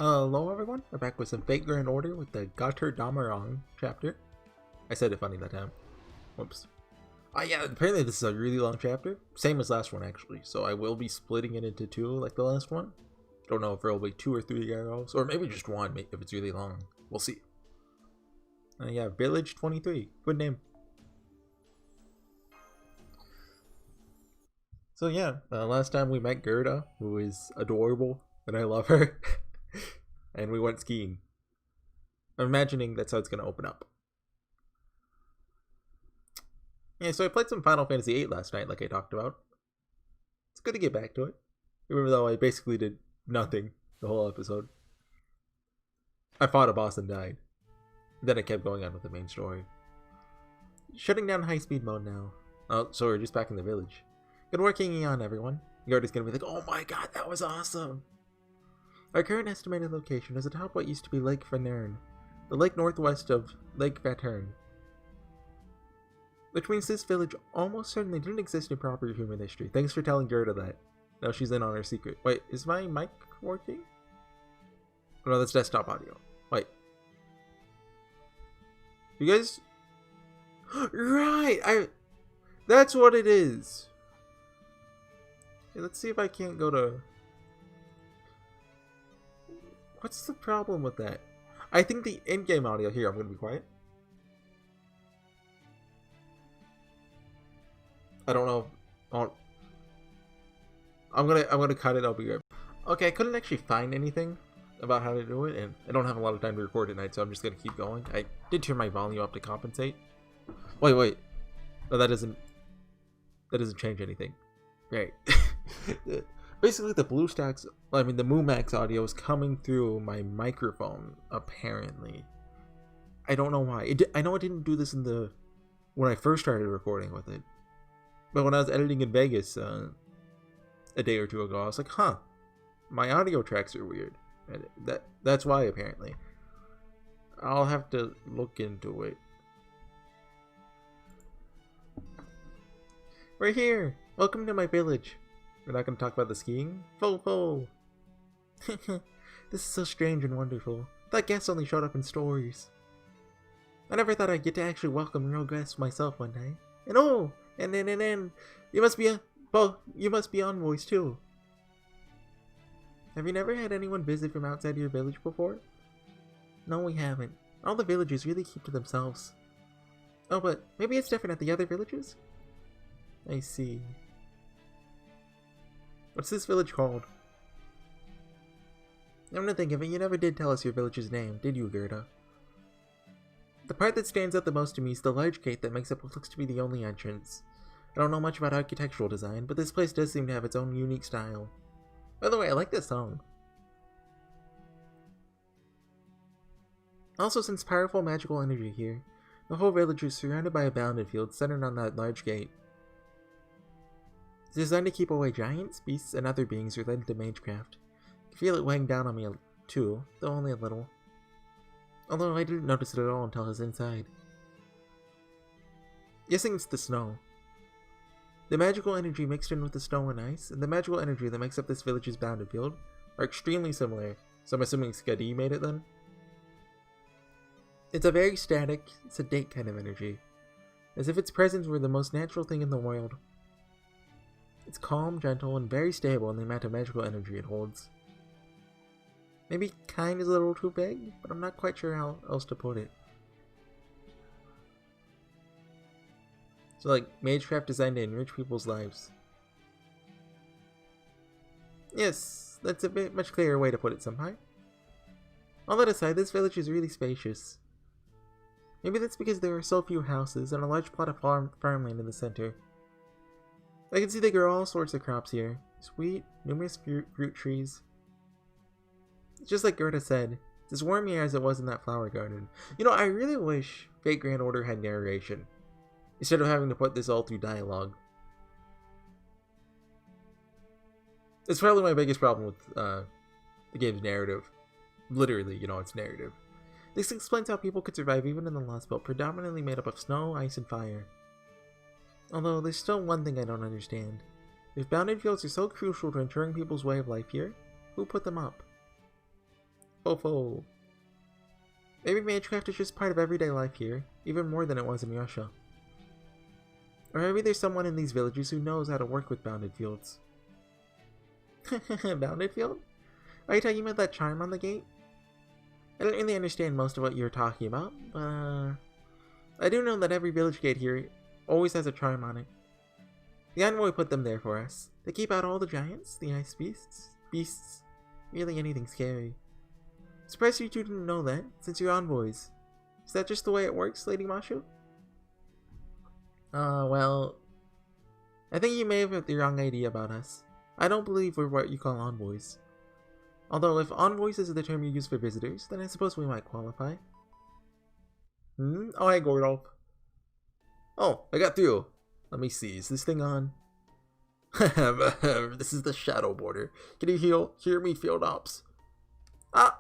Hello everyone, we're back with some Fate Grand Order with the Götterdämmerung chapter. I said it funny that time. Whoops. Oh yeah, apparently this is a really long chapter. Same as last one actually, so I will be splitting it into two like the last one. Don't know if there will be 2 or 3 arrows, or maybe just one if it's really long. We'll see. Yeah, Village 23. Good name. So yeah, last time we met Gerda, who is adorable, and I love her. And we went skiing. I'm imagining that's how it's going to open up. Yeah, so I played some Final Fantasy VIII last night, like I talked about. It's good to get back to it. Even though I basically did nothing the whole episode. I fought a boss and died. Then I kept going on with the main story. Shutting down high speed mode now. Oh, so we're just back in the village. Good work hanging on, everyone. Gerda's gonna be like, oh my god, that was awesome! Our current estimated location is atop what used to be Lake Vanern, the lake northwest of Lake Vatern. Which means this village almost certainly didn't exist in proper human history. Thanks for telling Gerda that. Now she's in on her secret. Wait, is my mic working? Oh, no, that's desktop audio. Wait. You guys... Right! That's what it is! Okay, let's see if I can't go to... What's the problem with that? I think the in-game audio... Here, I'm gonna be quiet. I don't know. I'm gonna cut it. I'll be right. Okay, I couldn't actually find anything about how to do it, and I don't have a lot of time to record tonight, so I'm just gonna keep going. I did turn my volume up to compensate. Wait. No, that doesn't change anything. Right. Basically, the the Mumax audio is coming through my microphone. Apparently, I don't know why. I know I didn't do this when I first started recording with it. But when I was editing in Vegas a day or two ago, I was like, huh, my audio tracks are weird. And that's why, apparently. I'll have to look into it. We're here! Welcome to my village. We're not going to talk about the skiing? Fo! This is so strange and wonderful. That guests only showed up in stories. I never thought I'd get to actually welcome real guests myself one day. And oh! And you must be envoys too. Have you never had anyone visit from outside your village before? No, we haven't. All the villagers really keep to themselves. Oh, but maybe it's different at the other villages? I see. What's this village called? I'm gonna think of it, you never did tell us your village's name, did you, Gerda? The part that stands out the most to me is the large gate that makes up what looks to be the only entrance. I don't know much about architectural design, but this place does seem to have its own unique style. By the way, I like this song. Also, since powerful magical energy here, the whole village is surrounded by a bounded field centered on that large gate. It's designed to keep away giants, beasts, and other beings related to magecraft. I can feel it weighing down on me too, though only a little. Although I didn't notice it at all until I was inside. Guessing it's the snow. The magical energy mixed in with the snow and ice, and the magical energy that makes up this village's bounded field, are extremely similar, so I'm assuming Skadi made it then? It's a very static, sedate kind of energy, as if its presence were the most natural thing in the world. It's calm, gentle, and very stable in the amount of magical energy it holds. Maybe kind is a little too big, but I'm not quite sure how else to put it. So like, magecraft designed to enrich people's lives. Yes, that's a bit much clearer way to put it somehow. All that aside, this village is really spacious. Maybe that's because there are so few houses and a large plot of farmland in the center. I can see they grow all sorts of crops here. Sweet, numerous fruit trees. Just like Gerda said, it's as warm here as it was in that flower garden. You know, I really wish Fate Grand Order had narration, instead of having to put this all through dialogue. It's probably my biggest problem with the game's narrative. Literally, it's narrative. This explains how people could survive even in the Lostbelt, predominantly made up of snow, ice, and fire. Although, there's still one thing I don't understand. If bounded fields are so crucial to ensuring people's way of life here, who put them up? Fofo. Maybe magecraft is just part of everyday life here, even more than it was in Russia. Or maybe there's someone in these villages who knows how to work with bounded fields. Bounded field? Are you talking about that charm on the gate? I don't really understand most of what you're talking about, but I do know that every village gate here always has a charm on it. The envoy put them there for us. They keep out all the giants, the ice beasts, really anything scary. Surprised you two didn't know that, since you're envoys. Is that just the way it works, Lady Mashu? Well, I think you may have the wrong idea about us. I don't believe we're what you call envoys. Although if envoys is the term you use for visitors, then I suppose we might qualify. Oh, hey, Gordolf. Oh, I got through. Let me see, is this thing on? This is the shadow border. Can you hear me, field ops? Ah!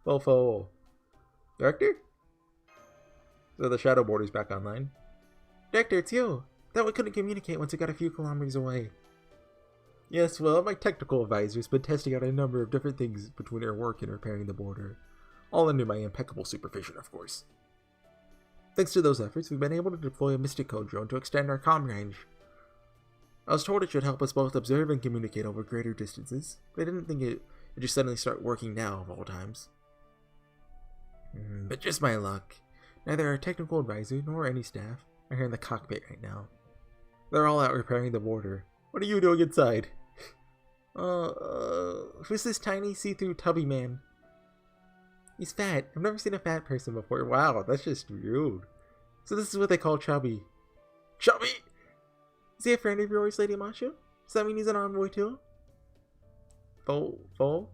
Fofo. Director? So the shadow border's back online. Director, it's you. Thought we couldn't communicate once we got a few kilometers away. Yes, well, my technical advisor's been testing out a number of different things between our work and repairing the border. All under my impeccable supervision, of course. Thanks to those efforts, we've been able to deploy a Mystico drone to extend our comm range. I was told it should help us both observe and communicate over greater distances, but I didn't think it would just suddenly start working now, of all times. But just my luck. Neither our technical advisor nor any staff are here in the cockpit right now. They're all out repairing the border. What are you doing inside? Who's this tiny see-through tubby man? He's fat. I've never seen a fat person before. Wow, that's just rude. So this is what they call chubby. Chubby? Is he a friend of yours, Lady Mashu? Does that mean he's an envoy too? Fo?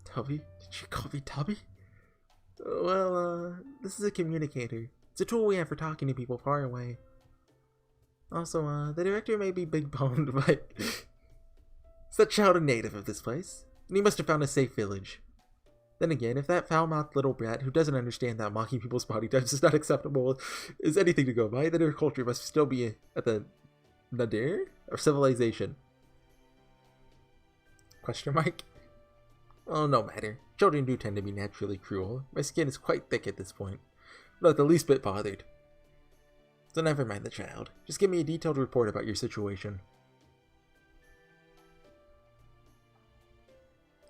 Tubby? Did you call me Tubby? Well, this is a communicator. It's a tool we have for talking to people far away. Also, the director may be big boned, but such child a native of this place, and he must have found a safe village. Then again, if that foul-mouthed little brat who doesn't understand that mocking people's body types is not acceptable is anything to go by, then her culture must still be at the nadir of civilization. Question mark? Oh, no matter. Children do tend to be naturally cruel. My skin is quite thick at this point. Not the least bit bothered. So never mind the child. Just give me a detailed report about your situation.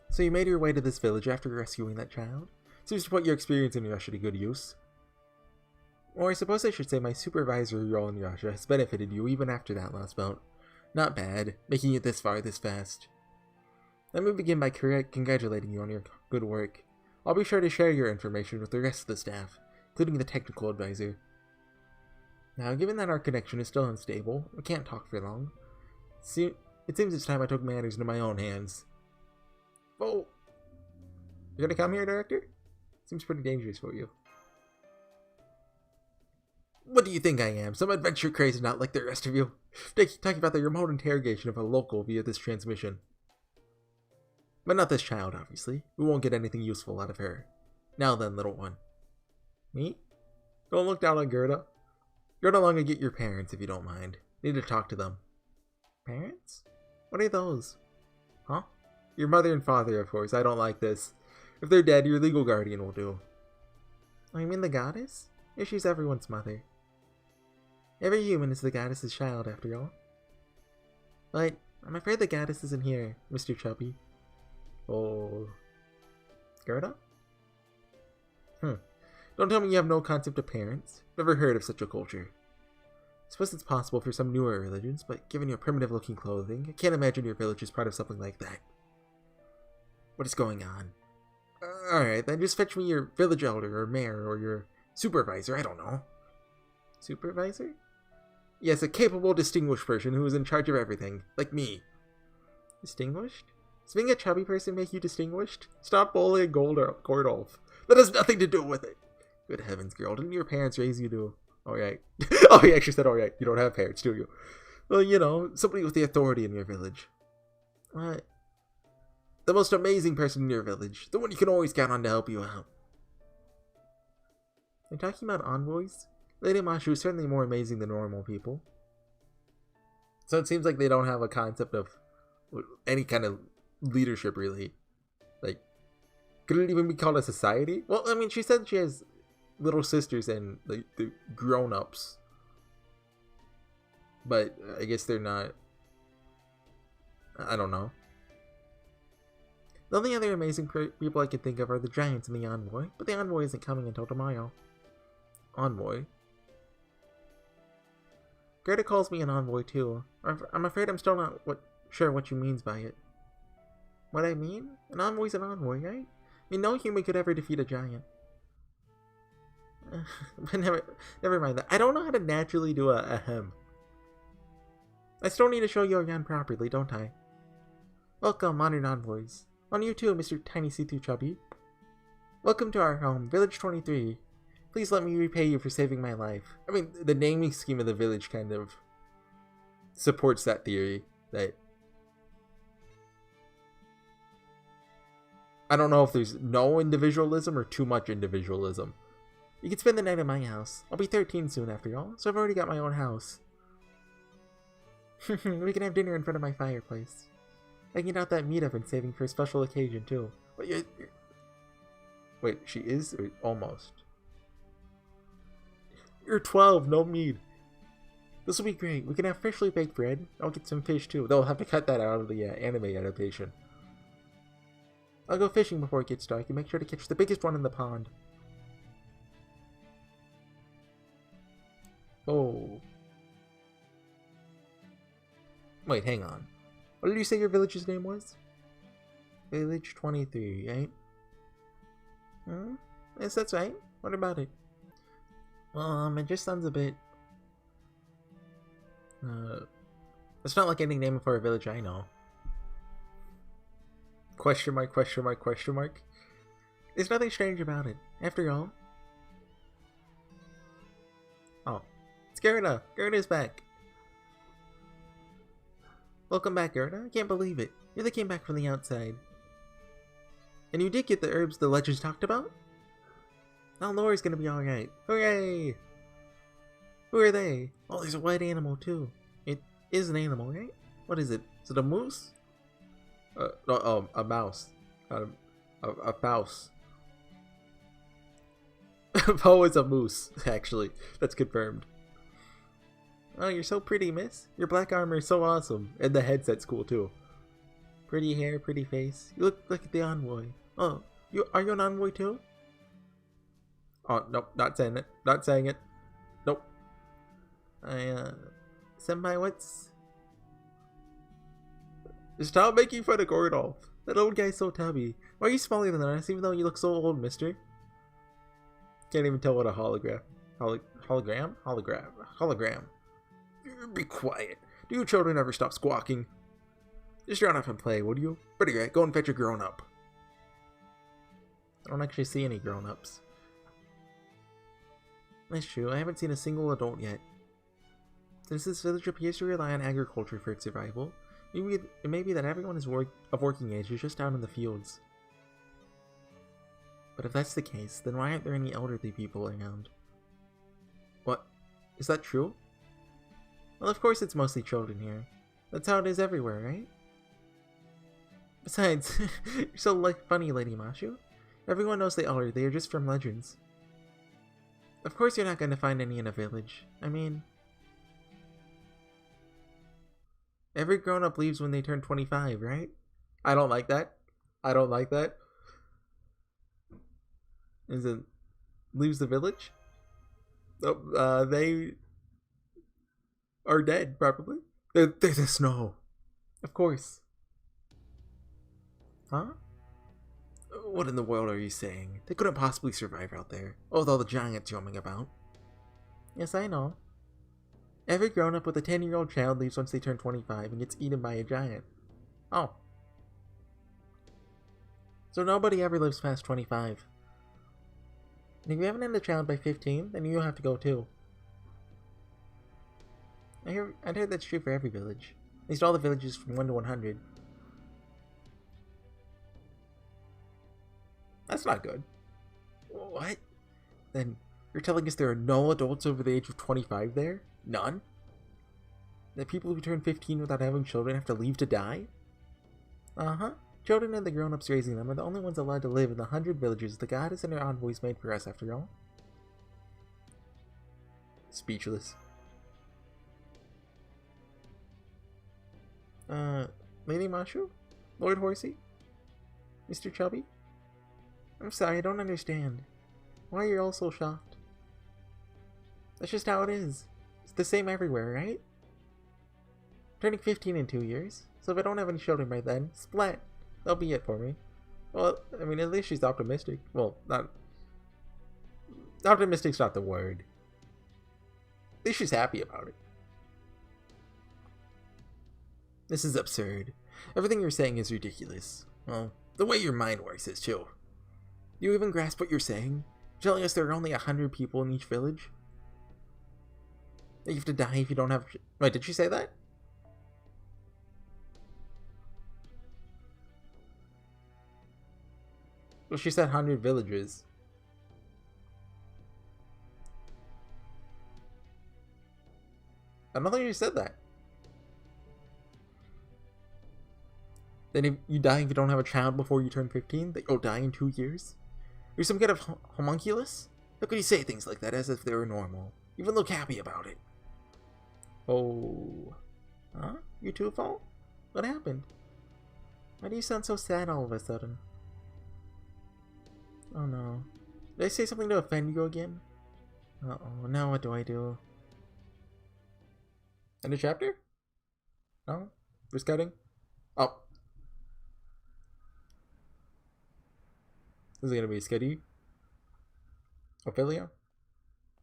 So you made your way to this village after rescuing that child? Seems to put your experience in Russia to good use. Or I suppose I should say my supervisory role in Russia has benefited you even after that last bout. Not bad, making it this far this fast. Let me begin by congratulating you on your good work. I'll be sure to share your information with the rest of the staff, including the technical advisor. Now, given that our connection is still unstable, we can't talk for long. It seems it's time I took matters into my own hands. Oh! You gonna come here, Director? Seems pretty dangerous for you. What do you think I am? Some adventure crazy not like the rest of you? Talking about the remote interrogation of a local via this transmission. But not this child, obviously. We won't get anything useful out of her. Now then, little one. Me? Don't look down on Gerda. Go along and get your parents, if you don't mind. Need to talk to them. Parents? What are those? Huh? Your mother and father, of course. I don't like this. If they're dead, your legal guardian will do. Oh, you mean the goddess? Yeah, she's everyone's mother. Every human is the goddess's child, after all. But I'm afraid the goddess isn't here, Mr. Chubby. Oh. Gerda? Don't tell me you have no concept of parents. Never heard of such a culture. I suppose it's possible for some newer religions, but given your primitive-looking clothing, I can't imagine your village is part of something like that. What is going on? Alright, then just fetch me your village elder, or mayor, or your supervisor, I don't know. Supervisor? Yes, a capable, distinguished person who is in charge of everything, like me. Distinguished? Does being a chubby person make you distinguished? Stop bullying Gordolf. That has nothing to do with it. Good heavens, girl, didn't your parents raise you to... Alright. Oh, he actually said alright. You don't have parents, do you? Well, you know, somebody with the authority in your village. What? The most amazing person in your village. The one you can always count on to help you out. You're talking about envoys? Lady Mashu is certainly more amazing than normal people. So it seems like they don't have a concept of any kind of leadership, really. Like, Could it even be called a society? Well, I mean, she said she has little sisters and like the grown-ups. But I guess they're not... I don't know. The only other amazing people I can think of are the giants and the envoy, but the envoy isn't coming until tomorrow. Envoy? Gerda calls me an envoy too. I'm afraid I'm still not sure what she means by it. What I mean? An envoy's an envoy, right? I mean, no human could ever defeat a giant. But never mind that. I don't know how to naturally do a ahem. I still need to show you around properly, don't I? Welcome, modern envoys. On you too, Mr. Tiny See-Through Chubby. Welcome to our home, Village 23. Please let me repay you for saving my life. I mean, the naming scheme of the village kind of supports that theory. That I don't know if there's no individualism or too much individualism. You can spend the night at my house. I'll be 13 soon after all, so I've already got my own house. We can have dinner in front of my fireplace. I can get out that meat I've been saving for a special occasion, too. Wait, she is? Or almost. You're 12, no meat. This will be great. We can have freshly baked bread. I'll get some fish, too. They'll have to cut that out of the anime adaptation. I'll go fishing before it gets dark and make sure to catch the biggest one in the pond. Oh. Wait, hang on. What did you say your village's name was? Village 23, right? Yes, that's right. What about it? It just sounds a bit... it's not like any name for a village I know. Question mark, question mark, question mark. There's nothing strange about it. After all... Oh. It's Gerda! Gerda's back! Welcome back, Gerda. I can't believe it. You really came back from the outside. And you did get the herbs the legends talked about? Now Laura's gonna be alright. Hooray! Who are they? Oh, there's a white animal too. It is an animal, right? What is it? Is it a moose? No, a mouse. A mouse. Poe is a moose, actually. That's confirmed. Oh, you're so pretty, miss. Your black armor is so awesome. And the headset's cool, too. Pretty hair, pretty face. You look like the envoy. Oh, are you an envoy, too? Oh, nope, not saying it. Not saying it. Nope. Senpai, what's... Stop making fun of Gordolf. That old guy's so tubby. Why are you smaller than us, even though you look so old, mister? Can't even tell what a hologram. Hologram? Hologram. Be quiet. Do you children ever stop squawking? Just run off and play, would you? Pretty great. Go and fetch your grown-up. I don't actually see any grown-ups. That's true. I haven't seen a single adult yet. Since this village appears to rely on agriculture for its survival, it may be that everyone is of working age is just out in the fields. But if that's the case, then why aren't there any elderly people around? What? Is that true? Well, of course it's mostly children here. That's how it is everywhere, right? Besides, you're so funny, Lady Mashu. Everyone knows they are. They are just from legends. Of course you're not going to find any in a village. I mean... Every grown-up leaves when they turn 25, right? I don't like that. I don't like that. Is it... Leaves the village? Oh, they... are dead, probably. They're the snow. Of course. Huh? What in the world are you saying? They couldn't possibly survive out there, with all the giants roaming about. Yes, I know. Every grown-up with a 10-year-old child leaves once they turn 25 and gets eaten by a giant. Oh. So nobody ever lives past 25. And if you haven't had a child by 15, then you'll have to go too. I'd heard that's true for every village. At least all the villages from 1 to 100. That's not good. What? Then you're telling us there are no adults over the age of 25 there? None? That people who turn 15 without having children have to leave to die? Uh-huh. Children and the grown-ups raising them are the only ones allowed to live in the 100 villages the goddess and her envoys made for us, after all. Speechless. Lady Mashu? Lord Horsey? Mr. Chubby? I'm sorry, I don't understand. Why are you all so shocked? That's just how it is. It's the same everywhere, right? I'm turning 15 in 2 years, so if I don't have any children by then, splat! That'll be it for me. Well, I mean, at least she's optimistic. Well, not... Optimistic's not the word. At least she's happy about it. This is absurd. Everything you're saying is ridiculous. Well, the way your mind works is too. Do you even grasp what you're saying? Telling us there are only 100 people in each village? That you have to die if you don't have... Wait, did she say that? Well, she said 100 villages. I don't think she said that. Then if you die if you don't have a child before you turn 15, that you'll die in 2 years? You're some kind of homunculus? How could you say things like that as if they were normal? Even look happy about it. Oh. Huh? You too, Fall? What happened? Why do you sound so sad all of a sudden? Oh no. Did I say something to offend you again? Uh-oh, now what do I do? End of chapter? No? We're scouting? Oh. Is it gonna be Skadi? Ophelia?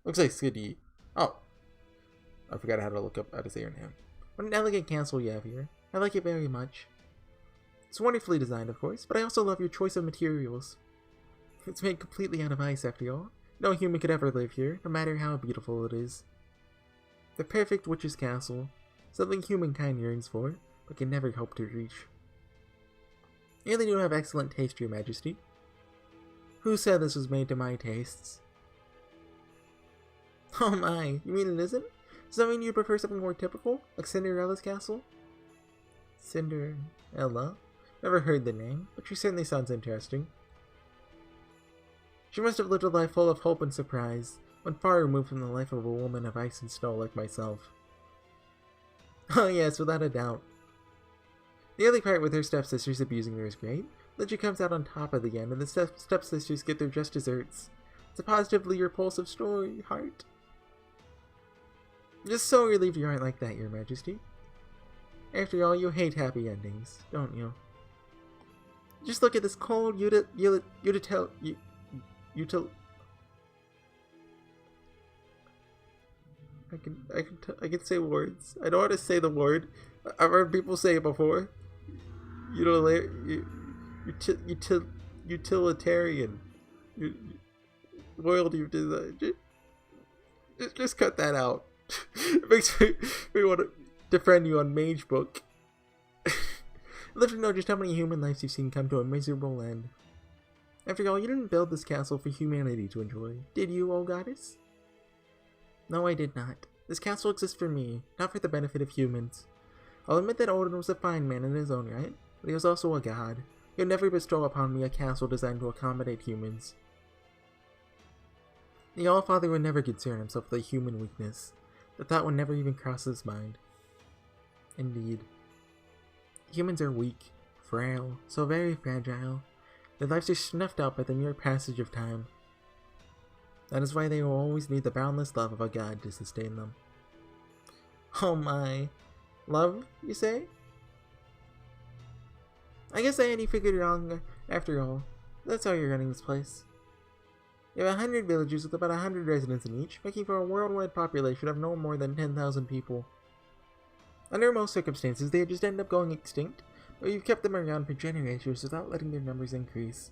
Looks like Skadi. Oh. I forgot how to look up how to say her name. What an elegant castle you have here. I like it very much. It's wonderfully designed, of course, but I also love your choice of materials. It's made completely out of ice, after all. No human could ever live here, no matter how beautiful it is. The perfect witch's castle. Something humankind yearns for, but can never hope to reach. You really do have excellent taste, your majesty. Who said this was made to my tastes? Oh my, you mean it isn't? Does that mean you prefer something more typical, like Cinderella's castle? Cinderella? Never heard the name, but she certainly sounds interesting. She must have lived a life full of hope and surprise, when far removed from the life of a woman of ice and snow like myself. Oh yes, without a doubt. The early part with her stepsisters abusing her is great, then she comes out on top at the end, and the stepsisters get their just desserts. It's a positively repulsive story, heart. I'm just so relieved you aren't like that, your majesty. After all, you hate happy endings, don't you? Just look at this cold I can say words. I don't want to say the word. I've heard people say it before. Utilitarian. Loyalty of design. Just cut that out. It makes me want to defriend you on Mage Book. I'd love to know just how many human lives you've seen come to a miserable end. After all, you didn't build this castle for humanity to enjoy, did you, oh goddess? No, I did not. This castle exists for me, not for the benefit of humans. I'll admit that Odin was a fine man in his own right, but he was also a god. He would never bestow upon me a castle designed to accommodate humans. The All-Father would never concern himself with a human weakness. The thought would never even cross his mind. Indeed. Humans are weak, frail, so very fragile. Their lives are snuffed out by the mere passage of time. That is why they will always need the boundless love of a god to sustain them. Oh my. Love, you say? I guess I had you figured wrong after all. That's how you're running this place. You have 100 villages with about 100 residents in each, making for a worldwide population of no more than 10,000 people. Under most circumstances, they would just end up going extinct, but you've kept them around for generations without letting their numbers increase.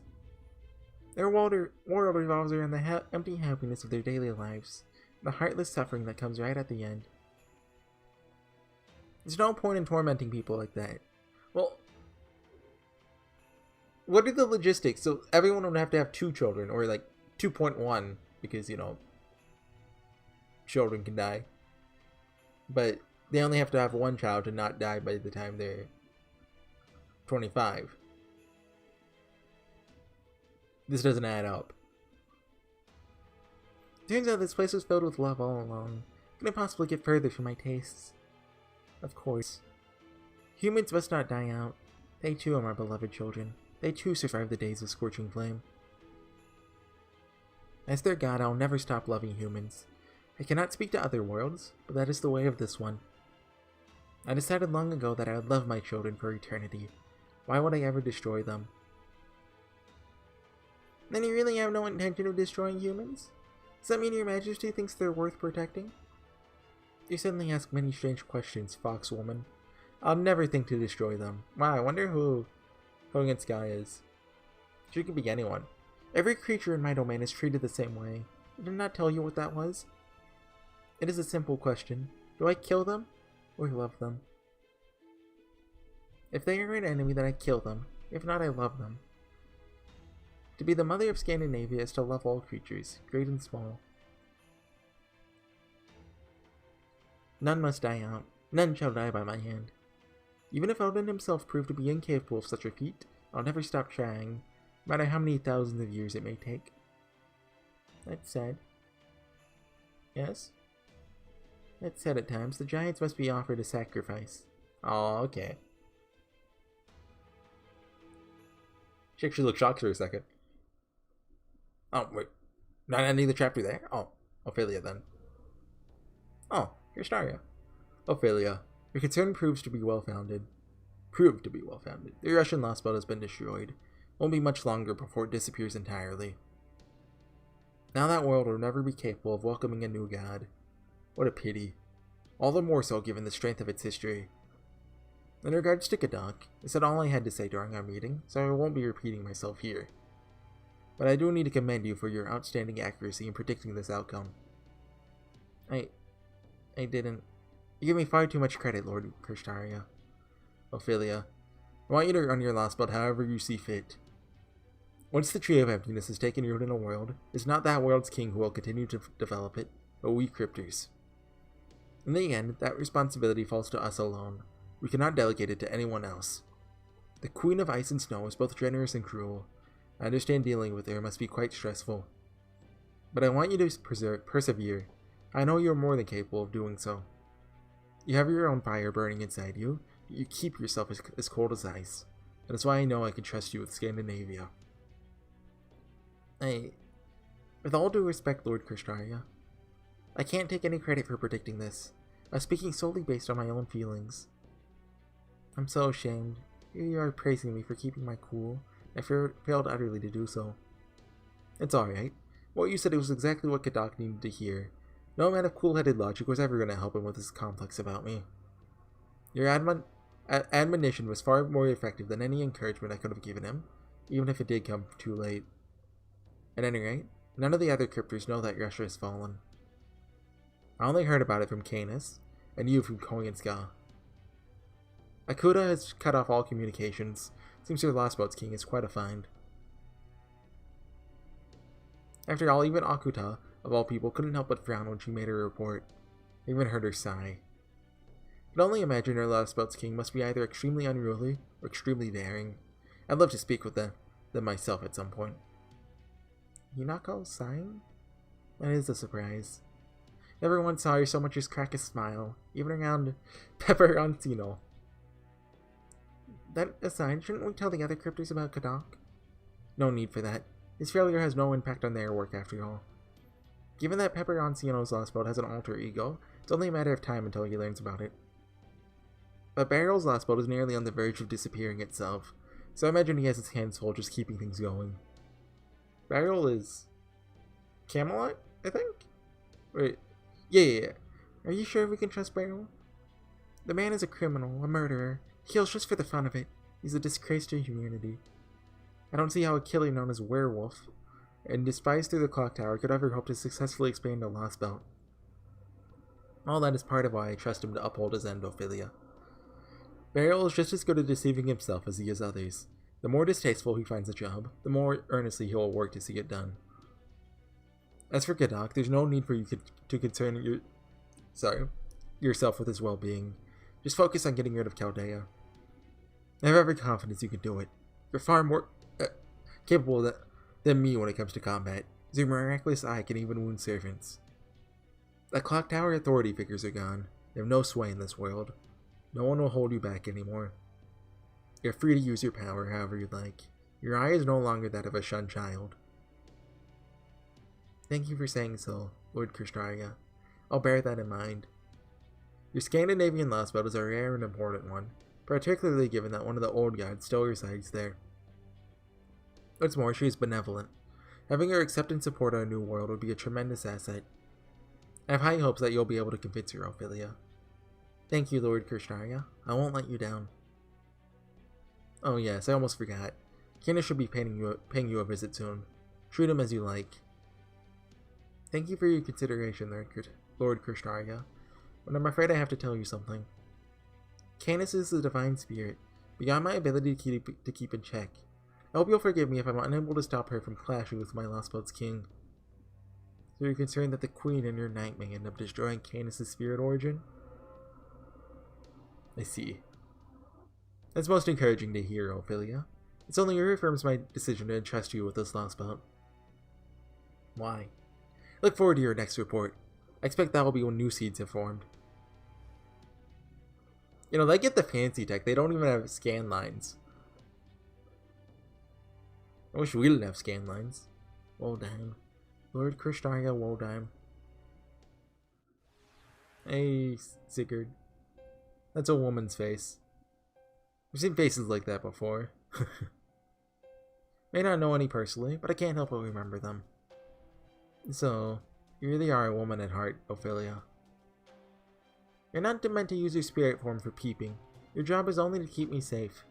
Their world revolves around the empty happiness of their daily lives, the heartless suffering that comes right at the end. There's no point in tormenting people like that. Well, what are the logistics? So everyone would have to have 2 children, or like 2.1, because, you know, children can die. But they only have to have 1 child to not die by the time they're 25. This doesn't add up. Turns out this place was filled with love all along. Can it possibly get further from my tastes? Of course. Humans must not die out. They too are my beloved children. They too survive the days of scorching flame. As their god, I will never stop loving humans. I cannot speak to other worlds, but that is the way of this one. I decided long ago that I would love my children for eternity. Why would I ever destroy them? Then you really have no intention of destroying humans? Does that mean your majesty thinks they're worth protecting? You suddenly ask many strange questions, foxwoman. I'll never think to destroy them. Wow, I wonder who HorseyEatYou is. She could be anyone. Every creature in my domain is treated the same way. Did I not tell you what that was? It is a simple question. Do I kill them, or love them? If they are an enemy, then I kill them. If not, I love them. To be the mother of Scandinavia is to love all creatures, great and small. None must die out. None shall die by my hand. Even if Odin himself proved to be incapable of such a feat, I'll never stop trying, no matter how many thousands of years it may take. That's sad. Yes? That's said at times. The giants must be offered a sacrifice. Oh, okay. She actually looked shocked for a second. Oh, wait. Not ending the chapter there? Oh, Ophelia then. Oh, here's Staria. Ophelia, your concern proved to be well-founded. The Russian Lostbelt has been destroyed. Won't be much longer before it disappears entirely. Now that world will never be capable of welcoming a new god. What a pity. All the more so given the strength of its history. In regards to Gadok, I said all I had to say during our meeting, so I won't be repeating myself here. But I do need to commend you for your outstanding accuracy in predicting this outcome. I didn't. You give me far too much credit, Lord Kirstaria. Ophelia, I want you to run your Lostbelt however you see fit. Once the Tree of Emptiness has taken root in a world, it's not that world's king who will continue to develop it, but we cryptors. In the end, that responsibility falls to us alone. We cannot delegate it to anyone else. The Queen of Ice and Snow is both generous and cruel. I understand dealing with her must be quite stressful. But I want you to persevere. I know you are more than capable of doing so. You have your own fire burning inside you, but you keep yourself as cold as ice. That is why I know I can trust you with Scandinavia. With all due respect, Lord Kirstaria, I can't take any credit for predicting this. I'm speaking solely based on my own feelings. I'm so ashamed. Here you are praising me for keeping my cool. I failed utterly to do so. It's alright. What you said was exactly what Gadok needed to hear. No amount of cool-headed logic was ever going to help him with his complex about me. Your admonition was far more effective than any encouragement I could have given him, even if it did come too late. At any rate, none of the other cryptors know that Russia has fallen. I only heard about it from Canis, and you from HorseyEatYou. Akuta has cut off all communications. Seems your Lostbelt's king is quite a find. After all, even Akuta, of all people, couldn't help but frown when she made her report. I even heard her sigh. I could only imagine her Lostbelt's king must be either extremely unruly or extremely daring. I'd love to speak with them myself at some point. Hinako sighing? That is a surprise. Never once saw her so much as crack a smile, even around Peperoncino. That aside, shouldn't we tell the other cryptors about Gadok? No need for that. His failure has no impact on their work after all. Given that Peperoncino's Lostbelt has an alter ego, it's only a matter of time until he learns about it. But Barrel's Lostbelt is nearly on the verge of disappearing itself, so I imagine he has his hands full just keeping things going. Barrel is Camelot, I think? Wait. Yeah. Are you sure we can trust Barrel? The man is a criminal, a murderer. He kills just for the fun of it. He's a disgrace to humanity. I don't see how a killer known as Werewolf and despised through the clock tower could ever hope to successfully expand a Lostbelt. All that is part of why I trust him to uphold his end, Ophelia. Barrel is just as good at deceiving himself as he is others. The more distasteful he finds a job, the more earnestly he will work to see it done. As for Gadok, there's no need for you to concern yourself with his well-being. Just focus on getting rid of Chaldea. I have every confidence you can do it. You're far more capable than me when it comes to combat. Your miraculous eye can even wound servants. The clock tower authority figures are gone. You have no sway in this world. No one will hold you back anymore. You're free to use your power however you like. Your eye is no longer that of a shunned child. Thank you for saying so, Lord Krishtarya. I'll bear that in mind. Your Scandinavian Lostbelt is a rare and important one, particularly given that one of the old gods still resides there. What's more, she is benevolent. Having her accept and support our new world would be a tremendous asset. I have high hopes that you'll be able to convince her, Ophelia. Thank you, Lord Krishtarya. I won't let you down. Oh yes, I almost forgot. Canis should be paying you a visit soon. Treat him as you like. Thank you for your consideration, Lord Krishtarya, but I'm afraid I have to tell you something. Canis is the divine spirit, beyond my ability to keep in check. I hope you'll forgive me if I'm unable to stop her from clashing with my Lostbelt's king. So you're concerned that the queen and your knight may end up destroying Canis' spirit origin? I see. That's most encouraging to hear, Ophelia. It's only reaffirms my decision to entrust you with this Lostbelt. Why? Look forward to your next report. I expect that will be when new seeds have formed. You know, they get the fancy tech. They don't even have scan lines. I wish we didn't have scan lines. Woldheim. Lord Krishtarya Woldheim. Hey, Sigurd. That's a woman's face. I've seen faces like that before. May not know any personally, but I can't help but remember them. So, you really are a woman at heart, Ophelia. You're not meant to use your spirit form for peeping. Your job is only to keep me safe.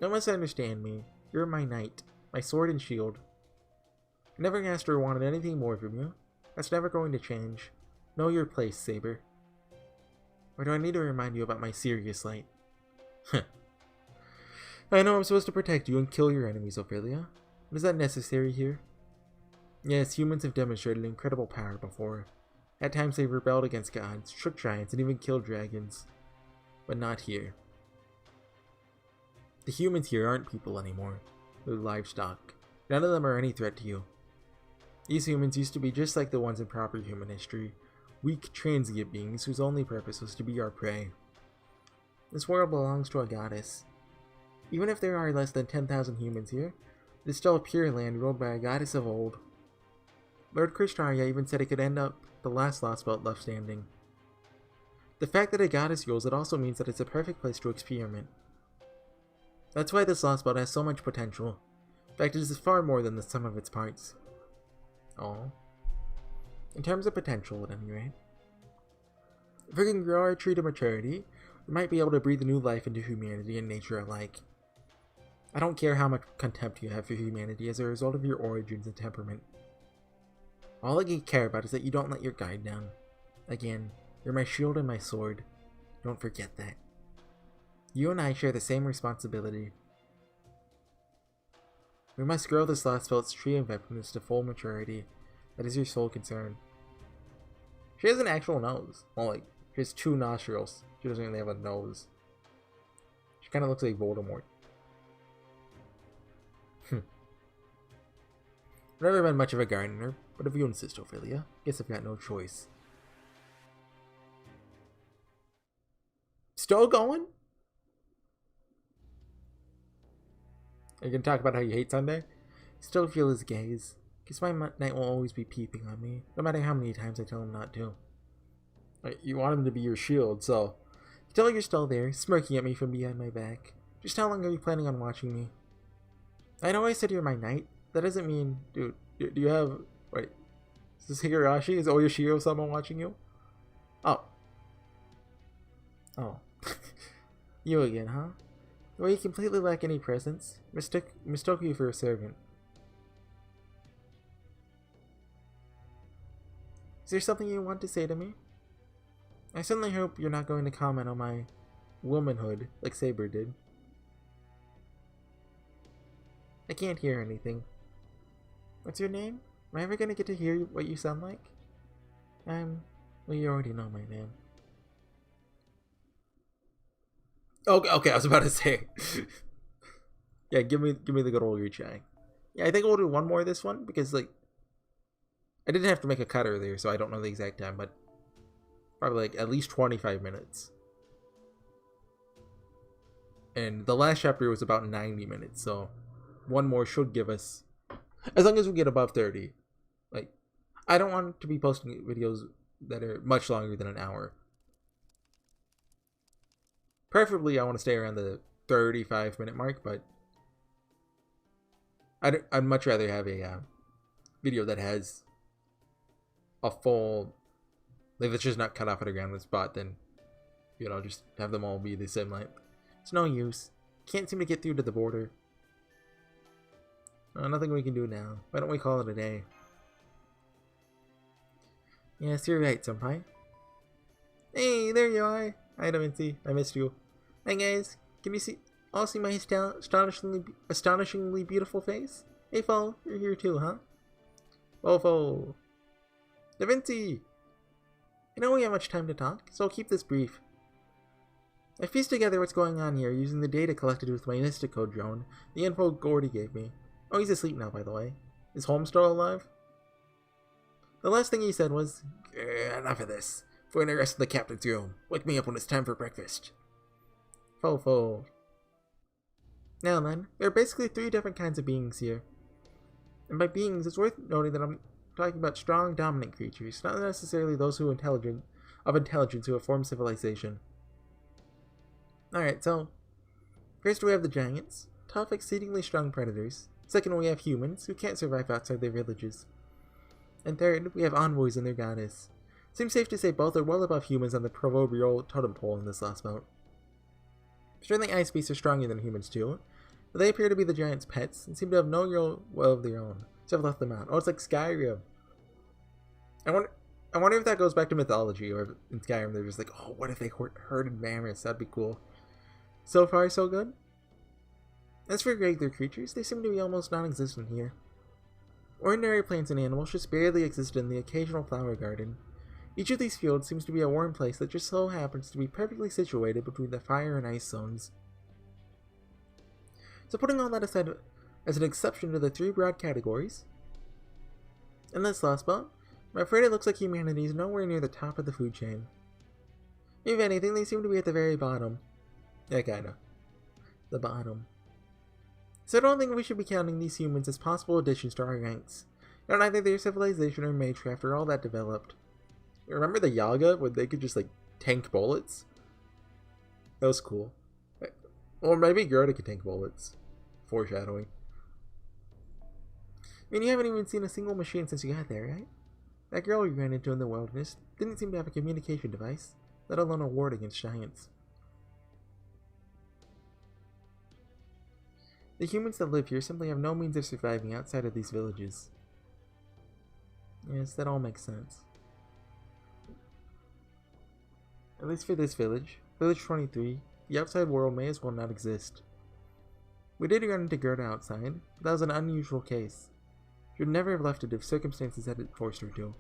Don't misunderstand me. You're my knight, my sword and shield. I never asked or wanted anything more from you. That's never going to change. Know your place, Saber. Or do I need to remind you about my serious light? I know I'm supposed to protect you and kill your enemies, Ophelia. But is that necessary here? Yes, humans have demonstrated incredible power before. At times they've rebelled against gods, shook giants, and even killed dragons. But not here. The humans here aren't people anymore. They're livestock. None of them are any threat to you. These humans used to be just like the ones in proper human history. Weak, transient beings whose only purpose was to be our prey. This world belongs to a goddess. Even if there are less than 10,000 humans here, it is still a pure land ruled by a goddess of old. Lord Krishtarya even said it could end up the last Lostbelt left standing. The fact that a goddess rules it also means that it's a perfect place to experiment. That's why this Lostbelt has so much potential. In fact, it is far more than the sum of its parts. Oh. In terms of potential, at any rate. If we can grow our tree to maturity, we might be able to breathe new life into humanity and nature alike. I don't care how much contempt you have for humanity as a result of your origins and temperament. All I care about is that you don't let your guard down. Again, you're my shield and my sword. Don't forget that. You and I share the same responsibility. We must grow this Lostbelt's tree of weapons to full maturity. That is your sole concern. She has an actual nose. Well, like, she has 2 nostrils. She doesn't really have a nose. She kind of looks like Voldemort. I've never been much of a gardener, but if you insist, Ophelia, guess I've got no choice. Still going? Are you gonna talk about how you hate Sunday? Still feel his gaze. Guess my knight will always be peeping on me, no matter how many times I tell him not to. You want him to be your shield, so... Tell you're still there, smirking at me from behind my back. Just how long are you planning on watching me? I know I said you're my knight. That doesn't mean... Dude, do you have... Wait. Is this Higurashi? Is Oyashiro-sama watching you? Oh. Oh. You again, huh? Well, you completely lack any presence. Mistook you for a servant. Is there something you want to say to me? I certainly hope you're not going to comment on my womanhood like Saber did. I can't hear anything. What's your name? Am I ever going to get to hear what you sound like? Well, you already know my name. Okay, I was about to say. Yeah, give me the good old reach eye. Yeah, I think we'll do one more of this one, because, like, I didn't have to make a cut earlier, so I don't know the exact time, but probably, like, at least 25 minutes. And the last chapter was about 90 minutes, so one more should give us, as long as we get above 30. Like, I don't want to be posting videos that are much longer than an hour. Preferably, I want to stay around the 35-minute mark, but I'd much rather have a video that has a full, like, it's just not cut off at a random spot than, you know, just have them all be the same length. It's no use. Can't seem to get through to the border. Nothing we can do now. Why don't we call it a day? Yes, you're right, senpai. Hey, there you are. Hi, Vinci. I missed you. Hi, guys. Can you all see my astonishingly beautiful face? Hey, Fo, you're here too, huh? Fo. Da Vinci! I know we have much time to talk, so I'll keep this brief. I pieced together what's going on here using the data collected with my Mystico drone, the info Gordy gave me. Oh, he's asleep now, by the way. Is Holmes still alive? The last thing he said was, enough of this. For the rest of the captain's room. Wake me up when it's time for breakfast. Fo. Now then, there are basically 3 different kinds of beings here. And by beings, it's worth noting that I'm talking about strong, dominant creatures, not necessarily those of intelligence who have formed civilization. Alright, so, first we have the giants, tough, exceedingly strong predators. Second, we have humans, who can't survive outside their villages. And third, we have envoys and their goddess. Seems safe to say both are well above humans on the proverbial totem pole in this Lostbelt. Certainly ice beasts are stronger than humans too, but they appear to be the giants' pets, and seem to have no real will of their own, so I've left them out. Oh, it's like Skyrim. I wonder if that goes back to mythology, or in Skyrim they're just like, oh, what if they herded mammoths? That'd be cool. So far, so good. As for regular creatures, they seem to be almost non-existent here. Ordinary plants and animals just barely exist in the occasional flower garden. Each of these fields seems to be a warm place that just so happens to be perfectly situated between the fire and ice zones. So putting all that aside as an exception to the 3 broad categories, in this Lostbelt, I'm afraid it looks like humanity is nowhere near the top of the food chain. If anything, they seem to be at the very bottom. Yeah, kinda. The bottom. So I don't think we should be counting these humans as possible additions to our ranks. Not either their civilization or magecraft are all that developed. Remember the Yaga, where they could just, like, tank bullets? That was cool. Or maybe Gerda could tank bullets. Foreshadowing. I mean, you haven't even seen a single machine since you got there, right? That girl you ran into in the wilderness didn't seem to have a communication device, let alone a ward against giants. The humans that live here simply have no means of surviving outside of these villages. Yes, that all makes sense. At least for this village, Village 23, the outside world may as well not exist. We did run into Gerda outside, but that was an unusual case. She would never have left it if circumstances had forced her to.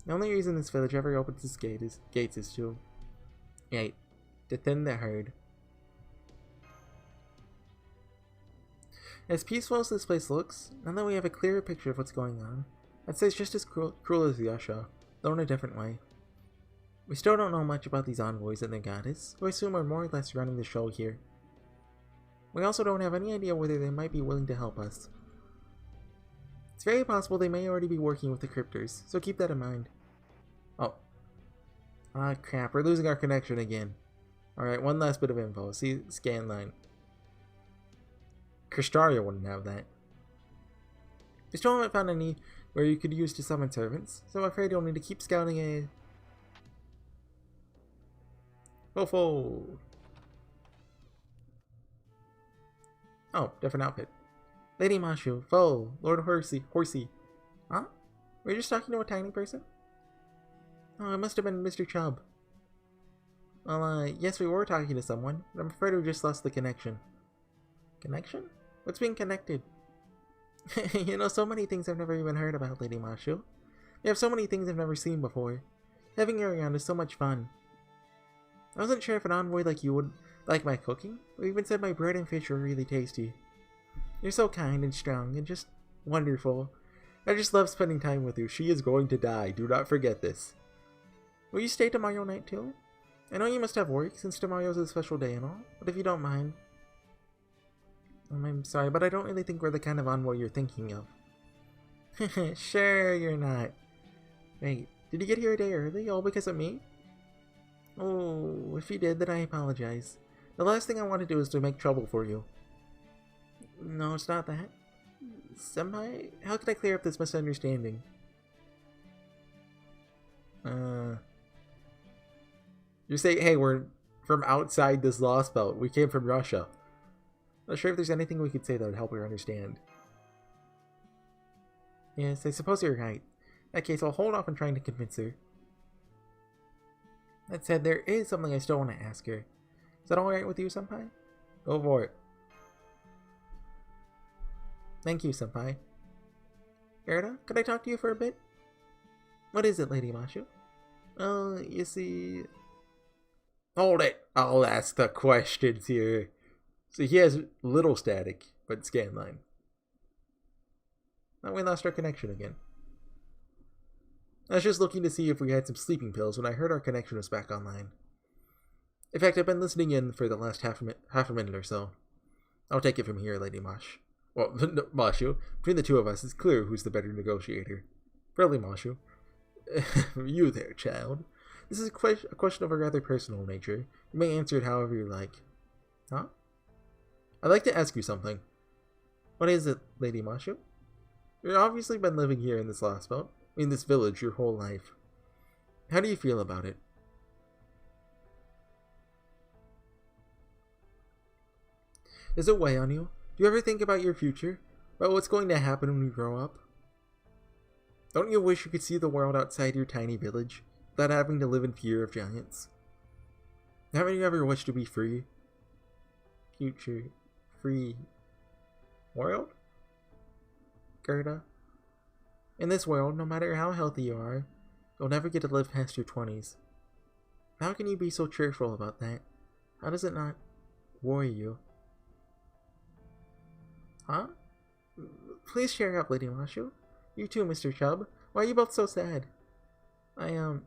The only reason this village ever opens its gates is to thin the herd. As peaceful as this place looks, now that we have a clearer picture of what's going on, I'd say it's just as cruel as Yasha, though in a different way. We still don't know much about these envoys and their goddess, who I assume are more or less running the show here. We also don't have any idea whether they might be willing to help us. It's very possible they may already be working with the cryptors, so keep that in mind. Oh. Ah, crap, we're losing our connection again. Alright, one last bit of info. See, scan line. Kristaria wouldn't have that. We still haven't found any where you could use to summon servants, so I'm afraid you'll need to keep scouting a... Fofo! Oh, different outfit. Lady Mashu, Fo, Lord Horsey. Huh? Were you just talking to a tiny person? Oh, it must have been Mr. Chubb. Well, yes, we were talking to someone, but I'm afraid we just lost the connection. Connection? What's being connected? You know, so many things I've never even heard about, Lady Mashu. We have so many things I've never seen before. Having you around is so much fun. I wasn't sure if an envoy like you would like my cooking, or even said my bread and fish were really tasty. You're so kind and strong and just wonderful. I just love spending time with you. She is going to die. Do not forget this. Will you stay tomorrow night too? I know you must have work since tomorrow's a special day and all, but if you don't mind. I'm sorry, but I don't really think we're the kind of envoy you're thinking of. Sure, you're not. Wait, did you get here a day early, all because of me? Oh, if you did, then I apologize. The last thing I want to do is to make trouble for you. No, it's not that. Senpai, how can I clear up this misunderstanding? You say, hey, we're from outside this Lostbelt. We came from Russia. Not sure if there's anything we could say that would help her understand. Yes, I suppose you're right. In that case, I'll hold off on trying to convince her. That said, there is something I still want to ask her. Is that alright with you, Senpai? Go for it. Thank you, Senpai. Gerda, could I talk to you for a bit? What is it, Lady Mashu? You see... Hold it! I'll ask the questions here. So he has little static, but scan line. Now we lost our connection again. I was just looking to see if we had some sleeping pills when I heard our connection was back online. In fact, I've been listening in for the last half a minute or so. I'll take it from here, Lady Mosh. Well, no, Mashu. Between the two of us, it's clear who's the better negotiator. Probably Mashu. You there, child. This is a question of a rather personal nature. You may answer it however you like. Huh? I'd like to ask you something. What is it, Lady Mashu? You've obviously been living here in this Lostbelt, in this village, your whole life. How do you feel about it? Does it weigh on you? Do you ever think about your future? About what's going to happen when you grow up? Don't you wish you could see the world outside your tiny village, without having to live in fear of giants? Haven't you ever wished to be free? Future... free... world? Gerda? In this world, no matter how healthy you are, you'll never get to live past your 20s. How can you be so cheerful about that? How does it not worry you? Huh? Please cheer up, Lady Mashu. You too, Mr. Chubb. Why are you both so sad? I'm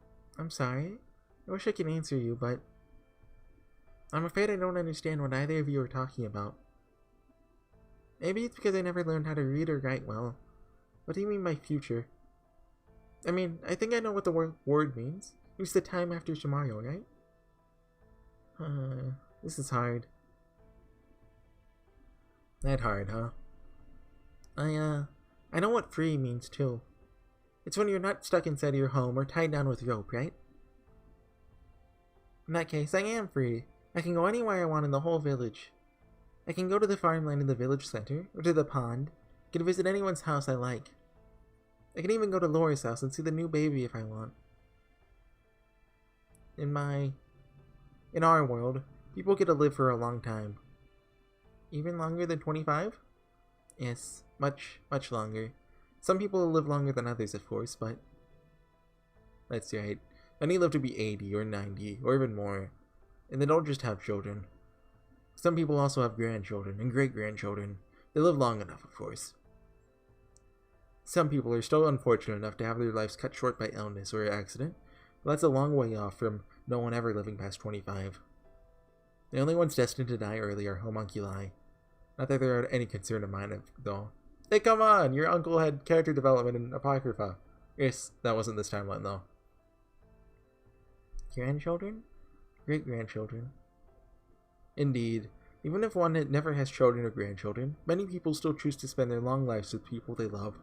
sorry. I wish I could answer you, but... I'm afraid I don't understand what either of you are talking about. Maybe it's because I never learned how to read or write well. What do you mean by future? I mean, I think I know what the word means. It's the time after tomorrow, right? This is hard. That hard, huh? I know what free means too. It's when you're not stuck inside your home or tied down with rope, right? In that case, I am free. I can go anywhere I want in the whole village. I can go to the farmland in the village center, or to the pond. I can visit anyone's house I like. I can even go to Laura's house and see the new baby if I want. In our world, people get to live for a long time. Even longer than 25? Yes, much, much longer. Some people live longer than others, of course, but... That's right. Many live to be 80 or 90, or even more. And they don't just have children. Some people also have grandchildren and great-grandchildren. They live long enough, of course. Some people are still unfortunate enough to have their lives cut short by illness or accident, but that's a long way off from no one ever living past 25. The only ones destined to die early are homunculi. Not that they're any concern of mine, though. Hey, come on! Your uncle had character development in Apocrypha. Yes, that wasn't this timeline, though. Grandchildren? Great-grandchildren. Indeed. Even if one never has children or grandchildren, many people still choose to spend their long lives with people they love.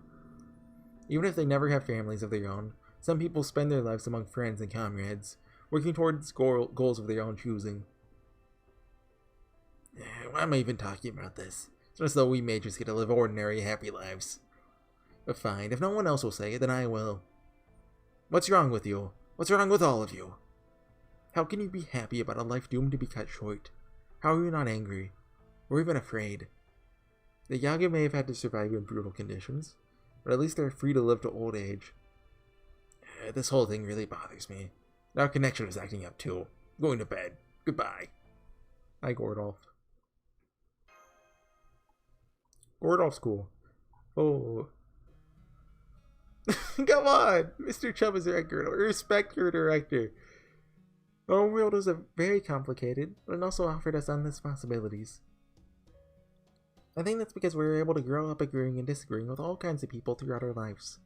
Even if they never have families of their own, some people spend their lives among friends and comrades, working towards goals of their own choosing. Why am I even talking about this? It's just though we may just get to live ordinary, happy lives. But fine, if no one else will say it, then I will. What's wrong with you? What's wrong with all of you? How can you be happy about a life doomed to be cut short? How are you not angry? Or even afraid? The Yaga may have had to survive in brutal conditions, but at least they're free to live to old age. This whole thing really bothers me. Our connection is acting up too. I'm going to bed. Goodbye. Hi, Gordolf. Gordolf's cool. Oh. Come on! Mr. Chubb is director. Respect your director. Our world is very complicated, but it also offered us endless possibilities. I think that's because we were able to grow up agreeing and disagreeing with all kinds of people throughout our lives.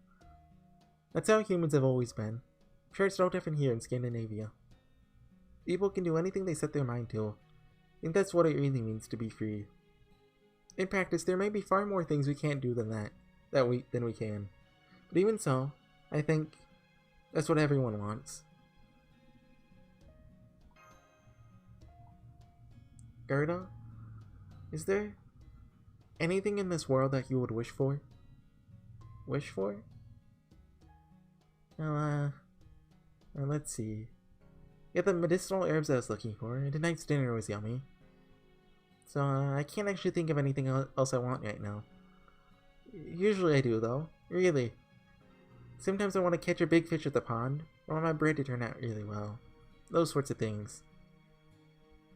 That's how humans have always been. I'm sure it's no different here in Scandinavia. People can do anything they set their mind to. I think that's what it really means to be free. In practice, there may be far more things we can't do than we can. But even so, I think that's what everyone wants. Gerda, is there anything in this world that you would wish for? Wish for? Well, let's see. Get the medicinal herbs I was looking for, and tonight's dinner was yummy. So, I can't actually think of anything else I want right now. Usually I do, though. Really. Sometimes I want to catch a big fish at the pond, or want my bread to turn out really well. Those sorts of things.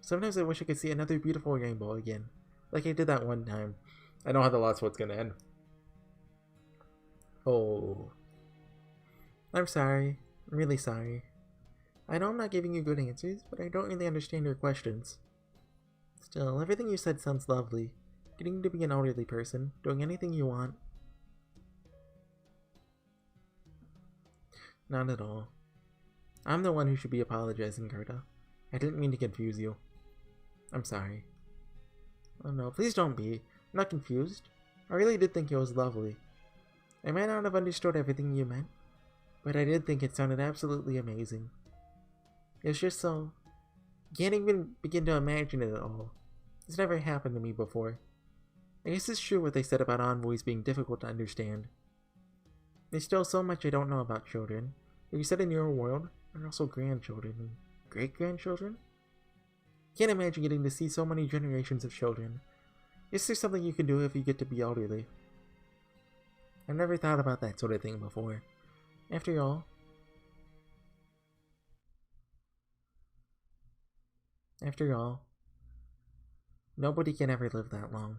Sometimes I wish I could see another beautiful rainbow again, like I did that one time. I know how the last one's gonna end. Oh. I'm sorry. I'm really sorry. I know I'm not giving you good answers, but I don't really understand your questions. Still, everything you said sounds lovely. Getting to be an elderly person, doing anything you want. Not at all. I'm the one who should be apologizing, Gerda. I didn't mean to confuse you. I'm sorry. Oh no, please don't be. I'm not confused. I really did think it was lovely. I might not have understood everything you meant, but I did think it sounded absolutely amazing. It's just so... can't even begin to imagine it at all. It's never happened to me before. I guess it's true what they said about envoys being difficult to understand. There's still so much I don't know about children. But you said in your world, there are also grandchildren and great-grandchildren? Can't imagine getting to see so many generations of children. Is there something you can do if you get to be elderly? I've never thought about that sort of thing before. After all, nobody can ever live that long.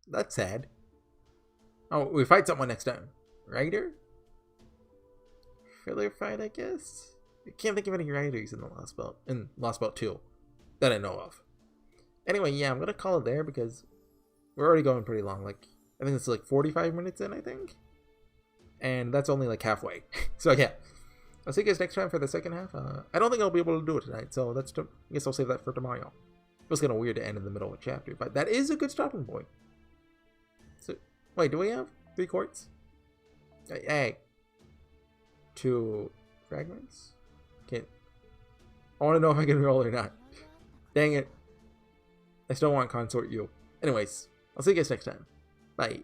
That's sad. Oh, we fight someone next time. Rider? Filler fight, I guess? I can't think of any riders in the Lost Belt 2 that I know of. Anyway, yeah, I'm gonna call it there because we're already going pretty long. Like, I think it's like 45 minutes in, I think. And that's only like halfway. So yeah, I'll see you guys next time for the second half. I don't think I'll be able to do it tonight, so I guess I'll save that for tomorrow. It was kind of weird to end in the middle of a chapter, but that is a good stopping point. So, wait, do we have 3 quartz? Hey. 2 fragments? Okay. I want to know if I can roll or not. Dang it. I still want consort you. Anyways, I'll see you guys next time. Bye.